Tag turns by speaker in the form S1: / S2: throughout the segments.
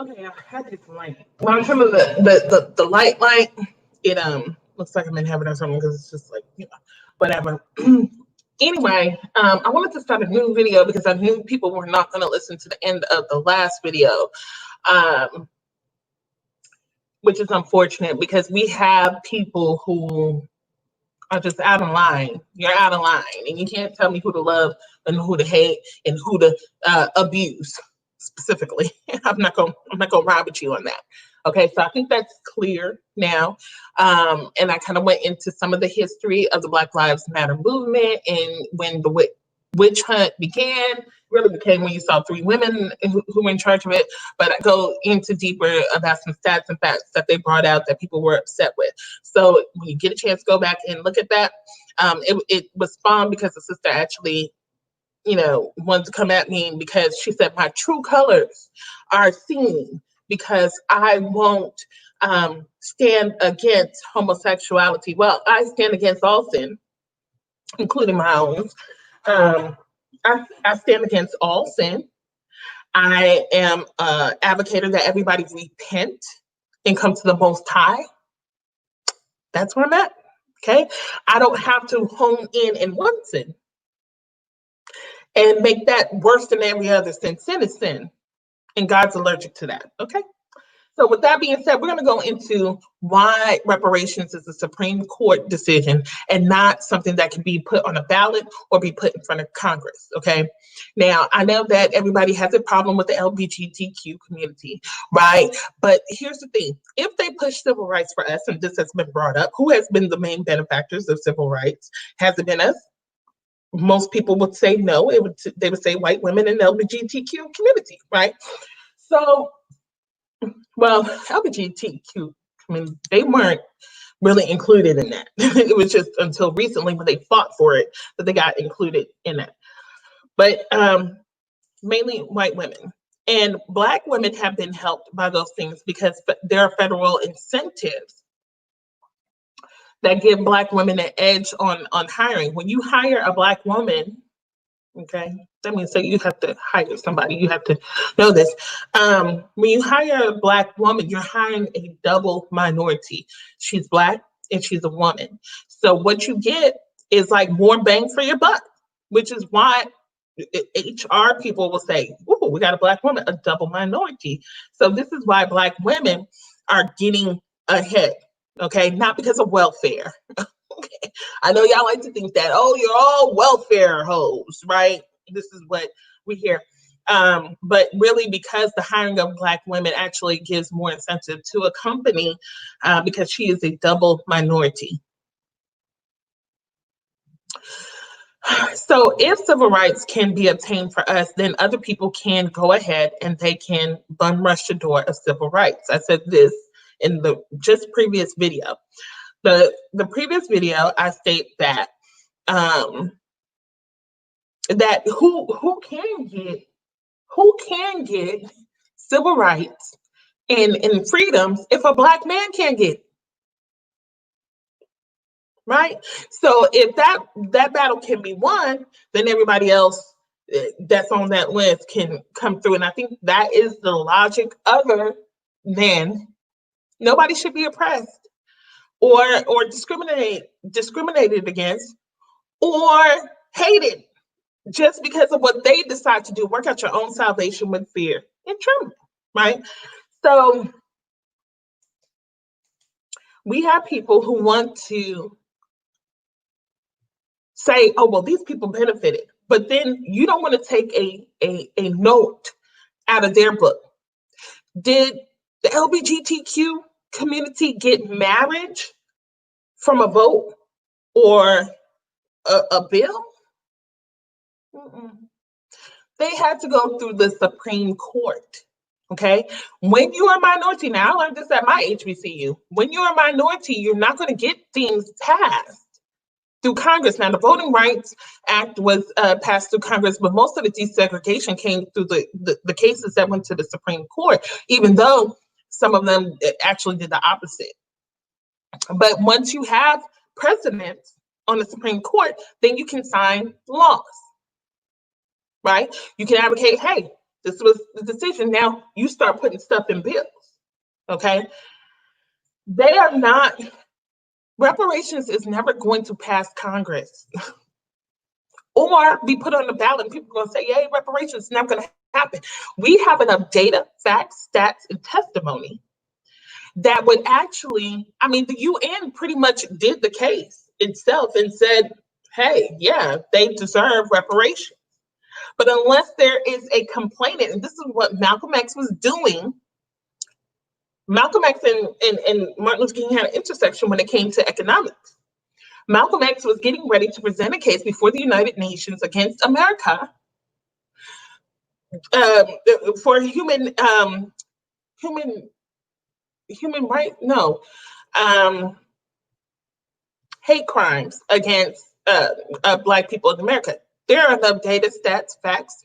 S1: Okay, I had this light. When I'm turning the light, it looks like I'm in heaven or something because it's just like whatever. Anyway, I wanted to start a new video because I knew people were not going to listen to the end of the last video, um, which is unfortunate because we have people who are just out of line. You're out of line, and you can't tell me who to love and who to hate and who to abuse specifically. I'm not gonna ride with you on that. Okay, so I think that's clear now. And I kind of went into some of the history of the Black Lives Matter movement and when the witch hunt began. Really became when you saw three women who were in charge of it. But I go into deeper about some stats and facts that they brought out that people were upset with. So when you get a chance, go back and look at that. It was spawned because the sister actually, wanted to come at me because she said my true colors are seen because I won't stand against homosexuality. Well, I stand against all sin, including my own. Um, I stand against all sin. I am an advocate that everybody repent and come to the Most High. That's where I'm at. Okay. I don't have to hone in one sin and make that worse than every other sin. Sin is sin, and God's allergic to that. Okay. So with that being said, we're going to go into why reparations is a Supreme Court decision and not something that can be put on a ballot or be put in front of Congress. Okay. Now, I know that everybody has a problem with the LGBTQ community, right? But here's the thing. If they push civil rights for us, and this has been brought up, who has been the main benefactors of civil rights? Has it been us? Most people would say no. They would say white women in the LGBTQ community, right? So, well, LGBTQ, they weren't really included in that. It was just until recently when they fought for it that they got included in that. But mainly white women. And Black women have been helped by those things because there are federal incentives that give Black women an edge on hiring. When you hire a Black woman, okay, that means that you have to hire somebody. You have to know this. When you hire a Black woman, you're hiring a double minority. She's Black and she's a woman. So what you get is like more bang for your buck, which is why HR people will say, "Ooh, we got a Black woman, a double minority." So this is why Black women are getting ahead. Okay, not because of welfare. Okay. I know y'all like to think that, oh, you're all welfare hoes, right? This is what we hear. But really, because the hiring of Black women actually gives more incentive to a company because she is a double minority. So if civil rights can be obtained for us, then other people can go ahead and they can bum rush the door of civil rights. I said this in the just previous video. The previous video, I state that that who can get civil rights and freedoms if a Black man can't get it, right? So if that battle can be won, then everybody else that's on that list can come through. And I think that is the logic. Other than nobody should be oppressed or discriminated against or hated just because of what they decide to do. Work out your own salvation with fear and trembling, right? So we have people who want to say, oh, well, these people benefited, but then you don't want to take a note out of their book. Did the LGBTQ community get marriage from a vote or a bill? Mm-mm. They had to go through the Supreme Court. Okay. When you are a minority, now I learned this at my HBCU. When you're a minority, you're not going to get things passed through Congress. Now, the Voting Rights Act was passed through Congress, but most of the desegregation came through the cases that went to the Supreme Court, even though some of them actually did the opposite. But once you have precedents on the Supreme Court, then you can sign laws, right? You can advocate, hey, This was the decision. Now you start putting stuff in bills. Okay. They are not, reparations is never going to pass Congress or be put on the ballot and people are going to say, yay, reparations is never going to happen. We have enough data, facts, stats, and testimony that would actually, I mean, the UN pretty much did the case itself and said, hey, yeah, they deserve reparations. But unless there is a complainant, and this is what Malcolm X was doing, Malcolm X and Martin Luther King had an intersection when it came to economics. Malcolm X was getting ready to present a case before the United Nations against America for human right, no, hate crimes against Black people in America. There are enough data, stats, facts,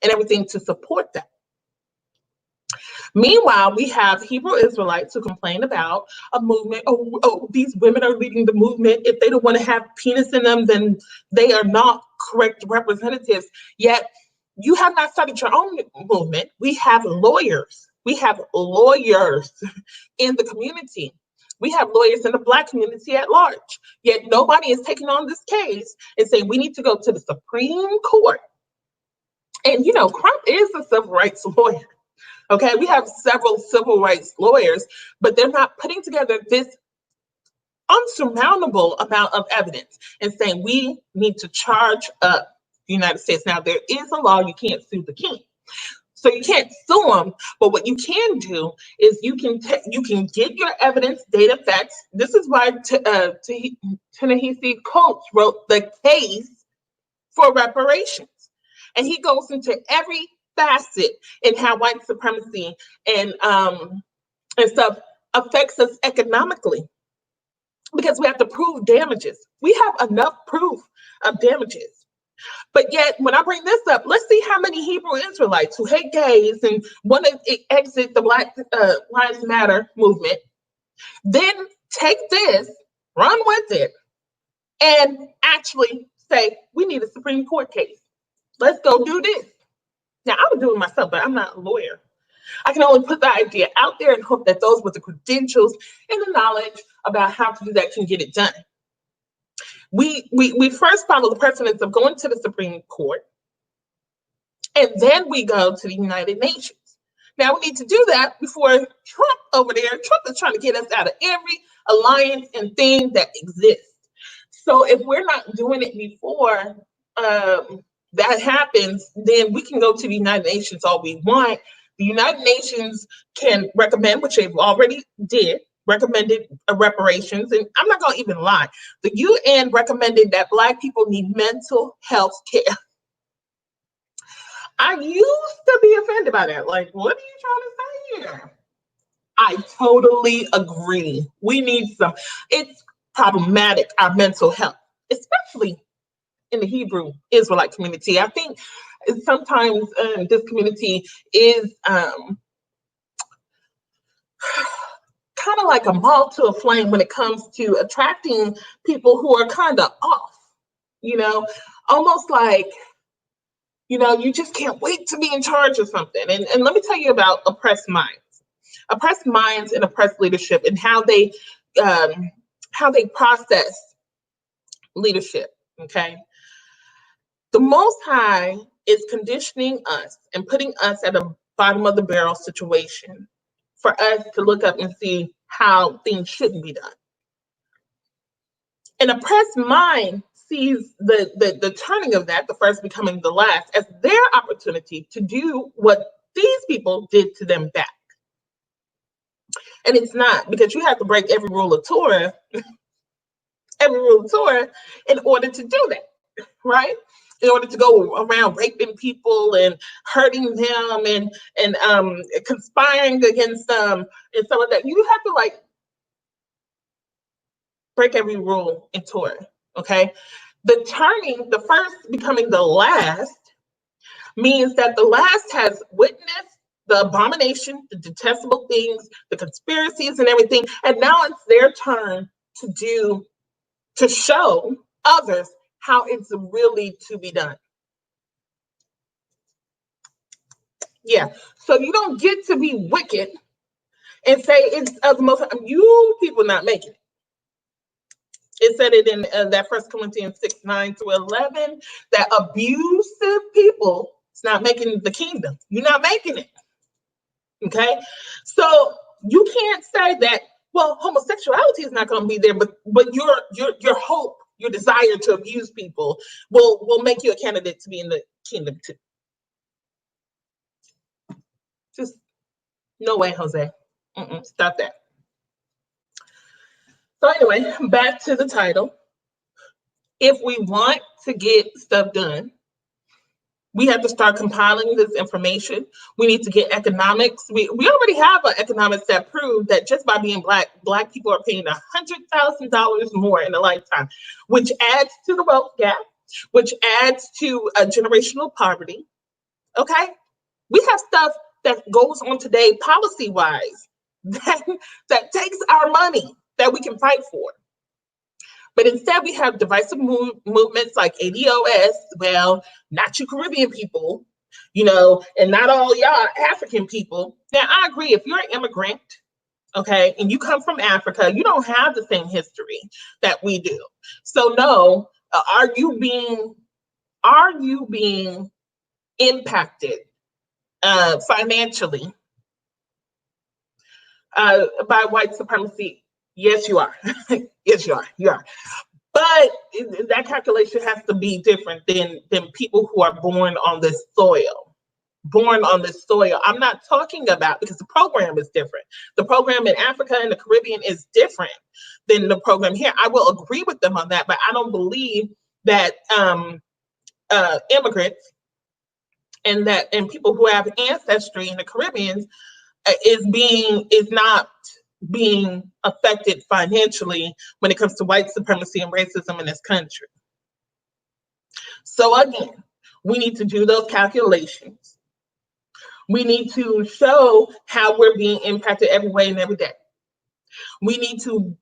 S1: and everything to support that. Meanwhile, we have Hebrew Israelites who complain about a movement. Oh, these women are leading the movement. If they don't want to have penis in them, then they are not correct representatives. Yet you have not started your own movement. We have lawyers. We have lawyers in the community. We have lawyers in the Black community at large. Yet nobody is taking on this case and saying we need to go to the Supreme Court. And you know, Crump is a civil rights lawyer. Okay, we have several civil rights lawyers, but they're not putting together this unsurmountable amount of evidence and saying we need to charge up the United States. Now, there is a law, you can't sue the king. So you can't sue them, but what you can do is you can get your evidence, data, facts. This is why Ta-Nehisi Coates wrote the case for reparations. And he goes into every facet in how white supremacy and stuff affects us economically, because we have to prove damages. We have enough proof of damages. But yet, when I bring this up, let's see how many Hebrew Israelites who hate gays and want to exit the Black Lives Matter movement, then take this, run with it, and actually say, we need a Supreme Court case. Let's go do this. Now, I would do it myself, but I'm not a lawyer. I can only put the idea out there and hope that those with the credentials and the knowledge about how to do that can get it done. We first follow the precedents of going to the Supreme Court, and then we go to the United Nations. Now, we need to do that before Trump over there. Trump is trying to get us out of every alliance and thing that exists. So if we're not doing it before that happens, then we can go to the United Nations all we want. The United Nations can recommend, which they've already recommended reparations. And I'm not going to even lie. The UN recommended that Black people need mental health care. I used to be offended by that. Like, what are you trying to say here? I totally agree. We need some. It's problematic, our mental health, especially in the Hebrew Israelite community. I think sometimes this community is kind of like a moth to a flame when it comes to attracting people who are kind of off, almost like, you just can't wait to be in charge of something. And let me tell you about oppressed minds and oppressed leadership, and how they process leadership. Okay. The Most High is conditioning us and putting us at a bottom of the barrel situation for us to look up and see how things shouldn't be done. An oppressed mind sees the turning of that, the first becoming the last, as their opportunity to do what these people did to them back. And it's not, because you have to break every rule of Torah, in order to do that, right? In order to go around raping people and hurting them and conspiring against them and some of that. You have to break every rule in Torah, okay? The turning, the first becoming the last, means that the last has witnessed the abomination, the detestable things, the conspiracies and everything, and now it's their turn to show others how it's really to be done. Yeah. So you don't get to be wicked and say it's of the most. You people not making it. It said it in that First Corinthians 6:9-11 that abusive people is not making the kingdom. You're not making it. Okay, so you can't say that. Well, homosexuality is not going to be there, but your hope, your desire to abuse people will make you a candidate to be in the kingdom too. Just no way, Jose. Stop that. So anyway, back to the title. If we want to get stuff done, we have to start compiling this information. We need to get economics. We already have an economics that prove that just by being black people are paying $100,000 more in a lifetime, which adds to the wealth gap, which adds to generational poverty. Okay, we have stuff that goes on today policy-wise that takes our money that we can fight for. But instead, we have divisive movements like ADOS, well, not you Caribbean people, and not all y'all African people. Now, I agree, if you're an immigrant, okay, and you come from Africa, you don't have the same history that we do. So no, are you being impacted financially by white supremacy? Yes, you are. Yes, you are. You are. But that calculation has to be different than people who are born on this soil. Born on this soil. I'm not talking about, because the program is different. The program in Africa and the Caribbean is different than the program here. I will agree with them on that, but I don't believe that immigrants and people who have ancestry in the Caribbean is not being affected financially when it comes to white supremacy and racism in this country. So again, we need to do those calculations. We need to show how we're being impacted every way and every day. We need to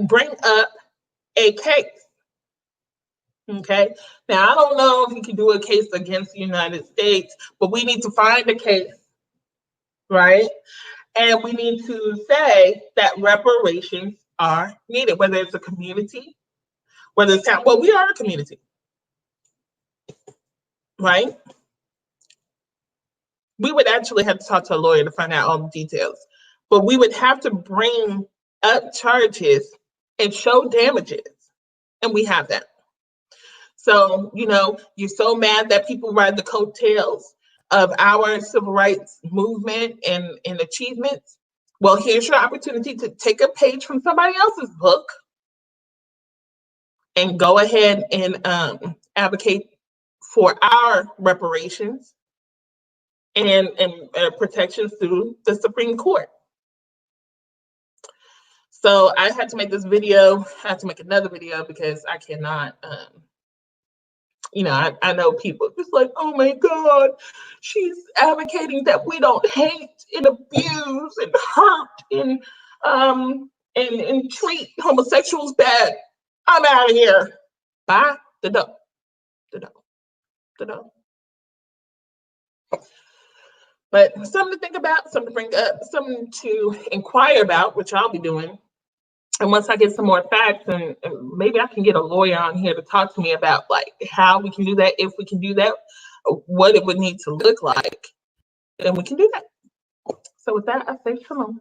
S1: bring up a case. Okay. Now, I don't know if you can do a case against the United States, but we need to find a case, right? And we need to say that reparations are needed, whether it's a community, whether it's town. Well, we are a community, right? We would actually have to talk to a lawyer to find out all the details, but we would have to bring up charges and show damages, and we have that. So, you're so mad that people ride the coattails of our civil rights movement and achievements. Well, here's your opportunity to take a page from somebody else's book and go ahead and advocate for our reparations and protections through the Supreme Court. So I had to make this video. I had to make another video because I cannot. I know people just like, oh my God, she's advocating that we don't hate and abuse and hurt and treat homosexuals bad. I'm out of here. Bye. The door. But something to think about, something to bring up, something to inquire about, which I'll be doing. And once I get some more facts, and maybe I can get a lawyer on here to talk to me about like how we can do that, if we can do that, what it would need to look like, then we can do that. So with that, I say shalom.